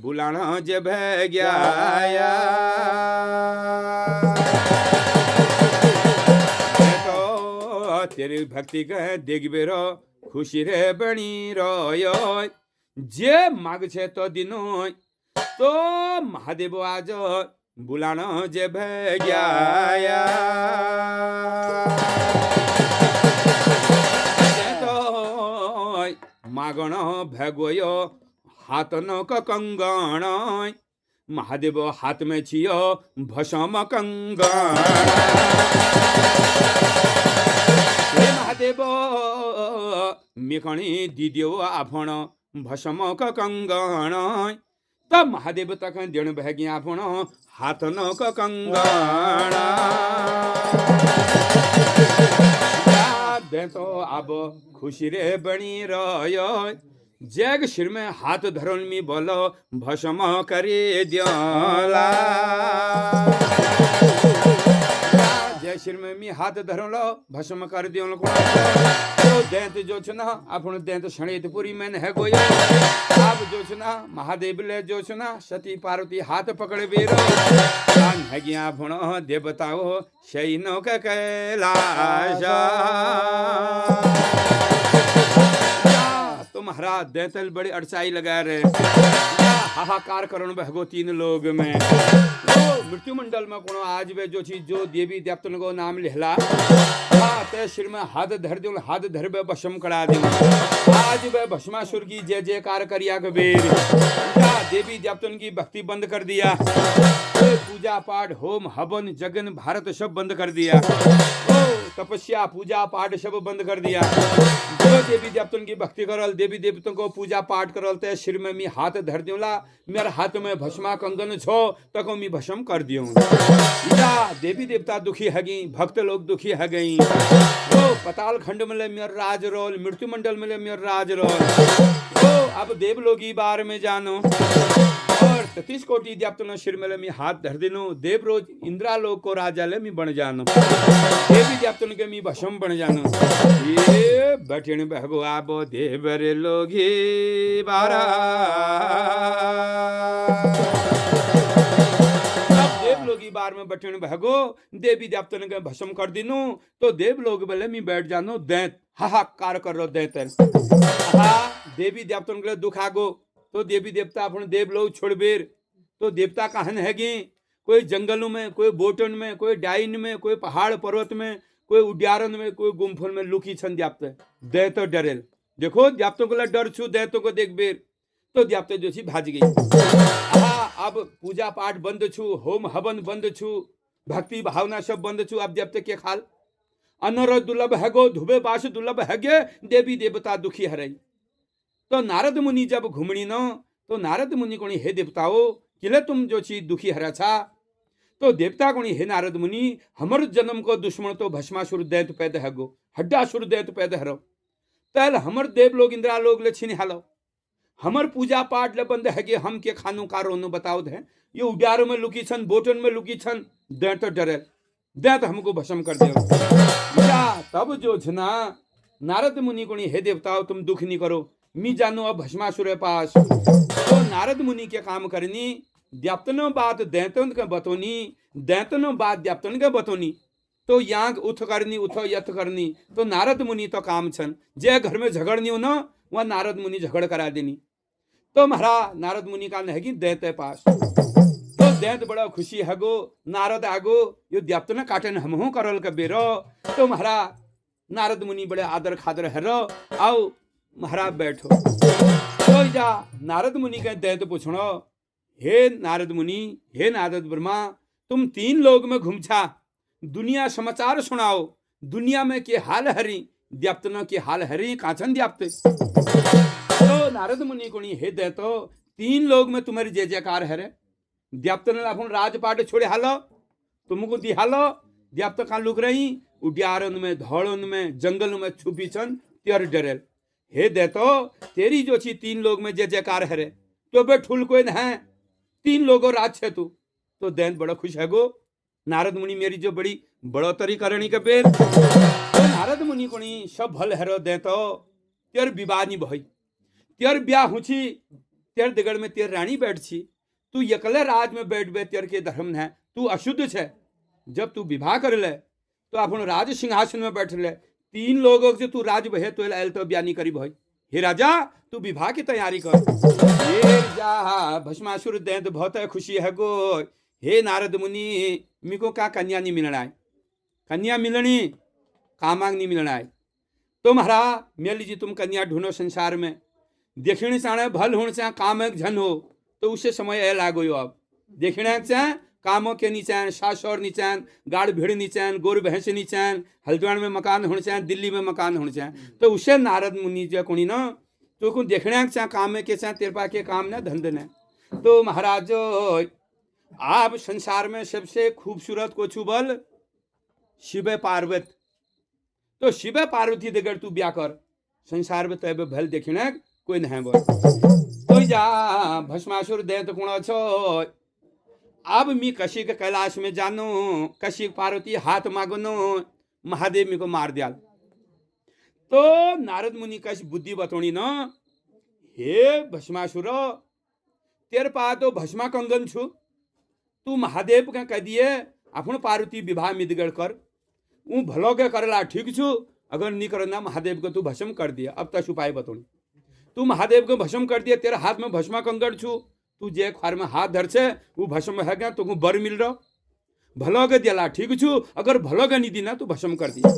बुलाण जे भगया तेरी भक्ति कह देखबेरो खुशी रे बनी रोय जे माग छे तो दिनो तो महादेव आज बुलाण जे भगया तो मागण भगोय हाथ न कंगण महादेव हाथ में छियो भस्म कंगण महादेव मिकणी दीदियो आपण भस्म कंगण तब महादेव तक देण भगी आपण हाथ न कंगण दे तो अब खुशी रे बनी रोय जग सिर में हाथ धरन मी बोलो भस्म करे दियोला जय सिर में मी हाथ धरो लो भस्म कर दियो तो दैंत जो छना आपण दैंत शणित पूरी में है गोया अब जो छना महादेव ले जो छना सती पार्वती हाथ पकड़े बेरो कान है गया भणो देवताओ शैनो का कैलाश तो महाराज दैतल बड़ी अड़चाई लगा रहे हाहाकार करण भगो 3 लोग में मृत्यु मंडल में कोनो आज वे जो चीज जो देवी देवतन को नाम लिहला ते सिर में हाथ धर दो हाथ धर बे भस्म करा दो आज वे भस्मासुर की जय जयकार करिया कबीर देवी देवतन की भक्ति बंद कर दिया पूजा पाठ होम हवन जगन भारत सब बंद कर दिया तपस्या पूजा पाठ सब बंद कर दिया जो देवी देवतन की भक्ति करल देवी देवतों को पूजा पाठ करल ते सिर में मी हाथ धर दियोला मेरे हाथ में भस्मा कंगन छो तको मी भस्म कर दियो देवी देवता दुखी है गई भक्त लोग दुखी है गई तो पताल खंड में ले मेरा राज रोल मृत्यु मंडल में ले मेरा राज रोल तो अब देवलोगी बार में जानो और 33 कोटि देवतन सिर में मी हाथ धर दिनो देव रोज इंद्रालोक को राजा ले मी बन जानो देवी देवतन के मी भस्म बन जानो ये बटिन भगो आबो देवर लोगी बारा देवलोगी बार में बटिन भगो देवी देवतन के भस्म कर दिनो तो देवलोग बले मी बैठ जानो दैत हाहाकार कर रो दैत देवी देवतन के दुख आगो तो देवी देवता अपन देव लोग छोड़बेर तो देवता कहन हैगी कोई जंगलों में कोई बोटन में कोई डाइन में कोई पहाड़ पर्वत में कोई उद्यान में कोई गुम्फन में लुकी छन देवता दे तो डरेल देखो देवतों को डर छू देवतों को देख बेर तो देवता जो भाज गई अब पूजा पाठ बंद छू होम हवन बंद छू भक्ति भावना सब बंद छू अब देवता के खाल अनर दुर्लभ है गो धुबे बास दुर्लभ है गे देवी देवता दुखी हरई। तो नारद मुनि जब घुमणी न तो नारद मुनि कोणी हे देवताओ किले तुम जो चीज दुखी हरा छा। तो देवता कोणी हे नारद मुनि हमर जन्म को दुश्मन तो भस्मासुर दैत पैदा है गो हड्डासुर दैत पैदा हरो तल हमर देव लोग इंद्रा लोग ले छिन हालो हमर पूजा पाठ ले बंद है कि हम के खानु कारो न बताओ दे ये उड्यारो में लुकी छन बोटन में लुकी छन दैत डरे दैत हमको भस्म कर दे तब जो छना नारद मुनि कोणी हे देवताओ तुम दुख नहीं करो मी जानो अब भस्मासुर पास। तो नारद मुनि के काम करनी द्याप्तनो बात दैतन के बतोनी दैतनो बात द्याप्तन के बतोनी। तो यांग उठ करनी उठ यथ करनी तो नारद मुनि तो काम छन जे घर में झगड़नी हो न वह नारद मुनि झगड़ करा देनी। तो महाराज नारद मुनि का नहगी दैत पास तो दैत बड़ा खुशी हगो नारद आगो यो द्याप्तन काटन हमहू करल के बेरो। तो महाराज नारद मुनि बड़े आदर खादर हरो आओ महाराज बैठो। तो जा नारद मुनि के दैत पूछनो हे नारद मुनि हे नारद ब्रह्मा तुम 3 लोग में घूमछा दुनिया समाचार सुनाओ दुनिया में के हाल हरी द्याप्तनो के हाल हरी काचन द्याप्ते। तो नारद मुनि कोणी हे दैतो 3 लोग में तुम्हारी जय जयकार हरे द्याप्तन अपन राजपाट छोड़े हालो तुमको दी हालो द्याप्त का लुक रही उड्यारन में धौड़न में जंगल में छुपी छन तेर डरेल हे देतो तेरी जो छी 3 लोग में जय जयकार हरे तो बे ठुल कोई न है 3 लोगों राज छे तू। तो दैन बड़ा खुश है गो नारद मुनि मेरी जो बड़ी बड़ोतरी करनी के बेर। तो नारद मुनि कोणी सब भल हरो देतो तेर विवाह नहीं भई तेर ब्याह हुची तेर दिगड़ में तेर रानी बैठ छी तू यकले राज में बैठ बे तेर के धर्म है तू अशुद्ध छे। जब तू विवाह कर ले तो अपन राज सिंहासन में बैठ ले 3 लोगों से तू राज बहे तो एल तो ब्याह नहीं करी भाई हे राजा तू विवाह की तैयारी कर। ये जा भस्मासुर दैत बहुत खुशी है गो हे नारद मुनि मिको का कन्या नहीं मिलना है कन्या मिलनी कामांग नहीं मिलना है। तो महाराज मेल लीजिए तुम कन्या ढूंढो संसार में देखने चाहे भल होने चाहे काम झन हो तो उससे समय ए लागो अब देखने चाहे कामों के नीचे सासौर नीचे गाड़ भीड़ नीचे गोर भैंस नीचे हल्द्वार में मकान होने चाहिए दिल्ली में मकान होने चाहिए। तो उसे नारद मुनि जो कोणी न तो को देखने चाहे काम के चाहे तेरपा के काम न धंधे न। तो महाराज आप संसार में सबसे खूबसूरत को छुबल शिव पार्वत तो शिव पार्वती देगर तू ब्याह कर संसार में तब भल देखने कोई नहीं बोल। तो जा भस्मासुर दैत गुण छो अब मी कशिक कैलाश में जानो कशिक पार्वती हाथ मांगनो महादेव मी को मार दिया। तो नारद मुनि कश बुद्धि बतौनी न हे भस्मासुर तेरे पा तो भस्मा कंगन छु तू महादेव का कह दिए अपन पार्वती विवाह मिदगड़ कर ऊ भलो के करला ठीक छु अगर नहीं करना महादेव को तू भस्म कर दिया। अब तक उपाय बतौनी तू महादेव को भस्म कर दिया तेरे हाथ में भस्मा कंगन छु तू जे खार में हाथ धर से वो भस्म है गया तुमको बर मिल रहा भलो के दिला ठीक छु अगर भलो के नहीं दी ना तू भस्म कर दिया।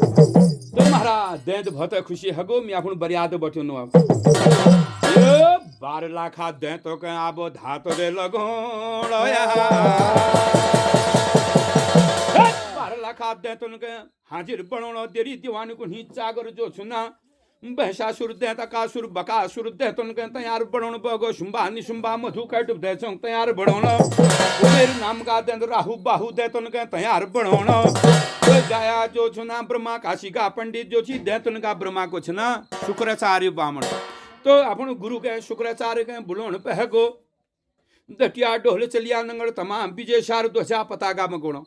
तो महाराज दैत बहुत खुशी हगो मैं अपन बरियाद बटो नो अब 12 लाख दैत तो के आबो धातो दे लगो 12 लाख दैत तो के हाजिर बनोनो तेरी दीवान को ही चागर जो सुना भैंसासुर दैत कासुर बकासुर दैत उनके तैयार बढ़ोन बगो शुंभा निशुंभा मधु कट दैत तैयार बढ़ोन कुबेर नाम का दैत राहु बाहु दैत उनके तैयार बढ़ोन जाया जो छुना ब्रह्मा काशी का पंडित जो छी दैत उनका ब्रह्मा को छना शुक्राचार्य ब्राह्मण। तो अपन गुरु के शुक्राचार्य के बुलोन पहगो दटिया ढोल चलिया नंगड़ तमाम विजय शार ध्वजा पताका मगोणो।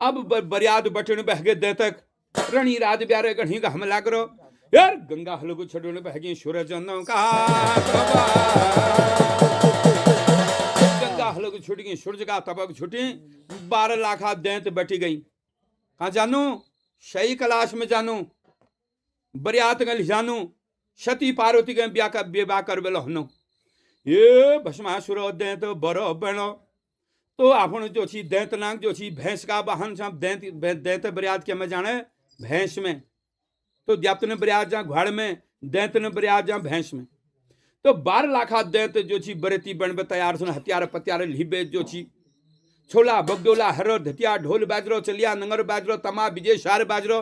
अब बरियाद बटन बहगे दैतक रणी राज प्यारे गढ़ी का हमला करो यार गंगा हलगु छड़ोने बहगी सूरज का गंगा हलगु छुट गई सूरज का तबक छुटी 12 लाख दैत बैठी गई कहाँ जानू सही कलाश में जानू बरियात गल जानू सती पार्वती के ब्याह कर बेलो हनो ये भस्मासुर दैत बरो बनो। तो अपन जो छी दैत नाग जो छी भैंस का वाहन सब दैत बरियात के में जाने भैंस में तो द्याप्त ने बरियात जा घोड़ में दैत ने बरियात जा भैंस में। तो 12 लाख दैत जो छी बरेती बन तैयार सुन हथियार पत्यार लिबे जो छी छोला बगडोला हरो धतिया ढोल बाजरो चलिया नंगर बाजरो तमा विजय शार बाजरो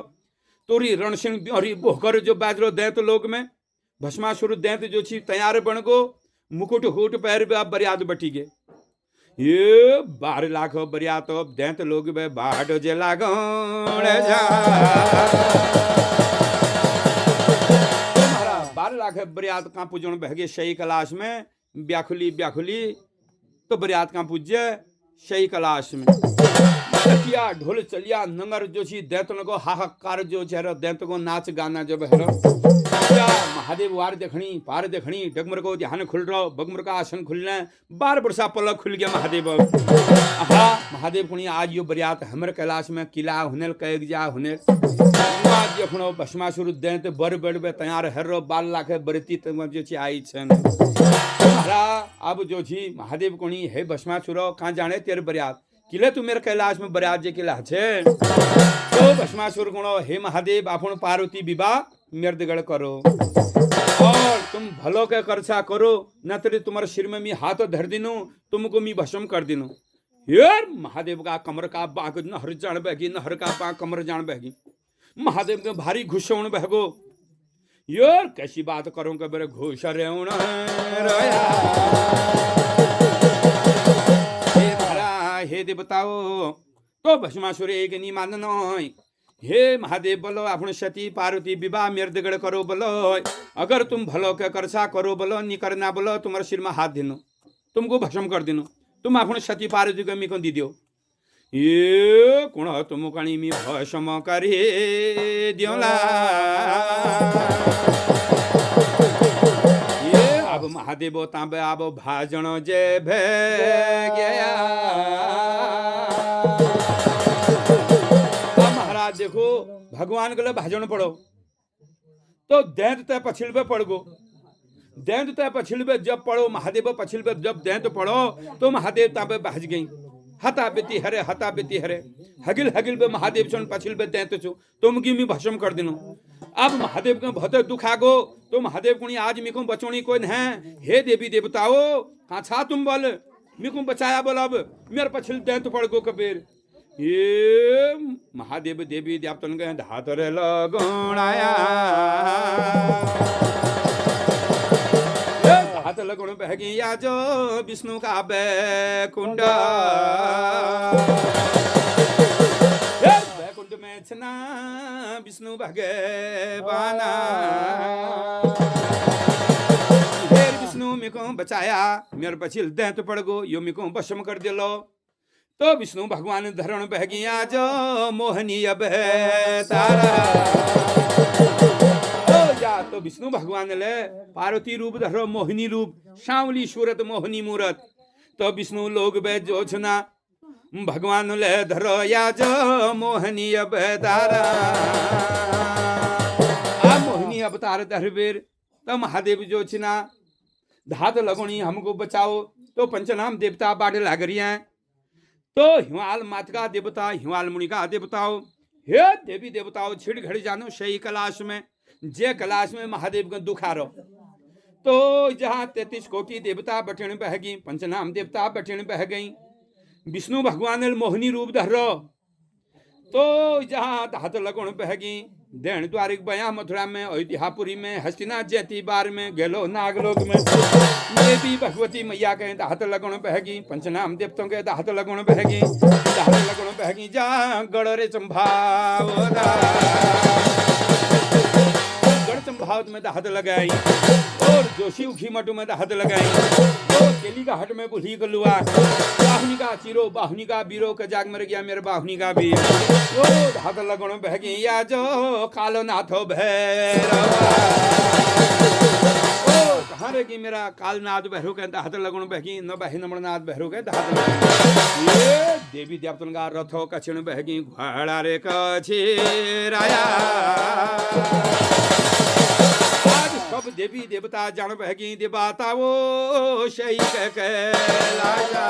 तोरी रणसिंह ब्योरी बोहकर जो बाजरो दैत लोक में भस्मासुर दैत जो छी तैयार बन गो मुकुट हुट पैर बे बरियात बटी गे ये 12 लाख बरियात दैत लोग बे बाट जे लागण जा 12 लाख बरियात का पूजन बहगे शही कलाश में ब्याखुली तो बरियात का पूज्य शही कलाश में किया ढोल चलिया नंगर जो छी दैतन को हाहाकार जो चेहरा दैत को नाच गाना जो बहरो महादेव वार देखनी पार देखनी डगमर को ध्यान खुल रहा बगमर का आसन खुलना 12 वर्षा पलक खुल गया महादेव महादेव कुणी आज यो बरियात हमर कैलाश में किला हुनेल कैग जा हुनेल आज देखनो भस्मासुर दैत बर बड़बे तैयार हर 12 लाख बरती तम जो छी आई छन अब जो छी महादेव कुणी हे भस्मासुर कहां जाने तेरे बरियात किले तू मेरे कैलाश में बरियात जे किला छे तो भस्मासुर गुणो हे महादेव आपण पार्वती विवाह मर्दगढ़ करो और तुम भलो के करछा करो न तेरे तुम्हारे सिर में मी हाथ धर दिनू तुमको मी भस्म कर दिनू यार महादेव का कमर का बाग नहर जान बहगी नहर का बाग कमर जान बहगी महादेव के भारी घुसौण बहगो यार कैसी बात करूं के मेरे घुस रेउण हे देवताओ तो भस्मासुर एक नी माननो हे महादेव बोलो आपण सती पार्वती विवाह मर्दगढ़ करो बोलो अगर तुम भलो के करसा करो बोलो नी करना बोलो तुम्हारे सिर में हाथ दिनो तुमको भस्म कर दिनो तुम आपण सती पार्वती को मी को दी दियो ये कौन तुम कणी मी भस्म करे दियोला ये अब महादेव तांबे अब भाजन जे भे गया देखो भगवान के लिए भाजन पड़ो तो दैत तय पछिल पे पड़ गो दैत तय पछिल पे जब पड़ो महादेव पछिल पे जब दैत पड़ो तो महादेव ताबे भाज गई हता बेती हरे हगिल हगिल पे महादेव चन पछिल पे दैत छो तुम की मी भस्म कर दिनो अब महादेव के बहुत दुख आगो तो महादेव कुणी आज मी को बचोनी कोई है हे देवी देवताओ कहां छा तुम बोल मी को बचाया बोल अब मेरे पछिल दैत पड़ गो कबीर ये महादेव देवी देवतन के धातर लगणाया हाथ लगण बहगी या जो विष्णु का बैकुंड बैकुंड में छना विष्णु भगवाना विष्णु मेको बचाया मेरे पछिल दैत पड़ गो यो मेको भस्म कर दिलो तो विष्णु भगवान धरण बह गया जो मोहनी अब है तारा तो विष्णु भगवान ले पार्वती रूप धरो मोहिनी रूप सांवली सूरत मोहनी मूरत तो विष्णु लोग बे जो छना भगवान ले धरो या जो मोहनी अब तारा मोहिनी अवतार धरवीर तो महादेव जो छना धात लगोनी हमको बचाओ तो पंचनाम देवता बाढ़ लाग रही हैं तो हिमाल मात का देवता हिमाल मुनि का देवताओं हे देवी देवताओं छिड़ घड़ी जानो शही कलाश में जे कलाश में महादेव का दुख आ रहो तो जहाँ 33 कोटि देवता बटन बह गई पंचनाम देवता बटन बह गई विष्णु भगवान मोहनी रूप धरो तो जहाँ हाथ लगुण बह गई देण द्वारिक बया मथुरा में अयोध्यापुरी में हस्तिनाथ जयती बार में गेलो नागलोक में देवी भगवती मैया के हाथ लगुण बहगी पंचनाम देवतों के हाथ लगुण बहगी हाथ लगुण बहगी जा गड़रे चंभाव गढ़ चंभावत में हाथ लगाई और जोशी उखी मटू में हाथ लगाई तो केली का हट में बुढ़ी गलुआ बाहुनी का चिरो बाहुनी का बीरो का जाग मर गया मेरे बाहुनी का भी ओ हाथ लगुण बहगी या जो कालो नाथो भैरव कहाँ रहेगी मेरा कालनाथ भैरव कहता हाथ लगुण बहगी न बही नमनाथ भैरव कहता हाथ लगुण ये देवी देवतन का रथो कछिण बहगी घोड़ा रे कछिराया आज सब देवी देवता जान बहगी देवता वो शही कह लाया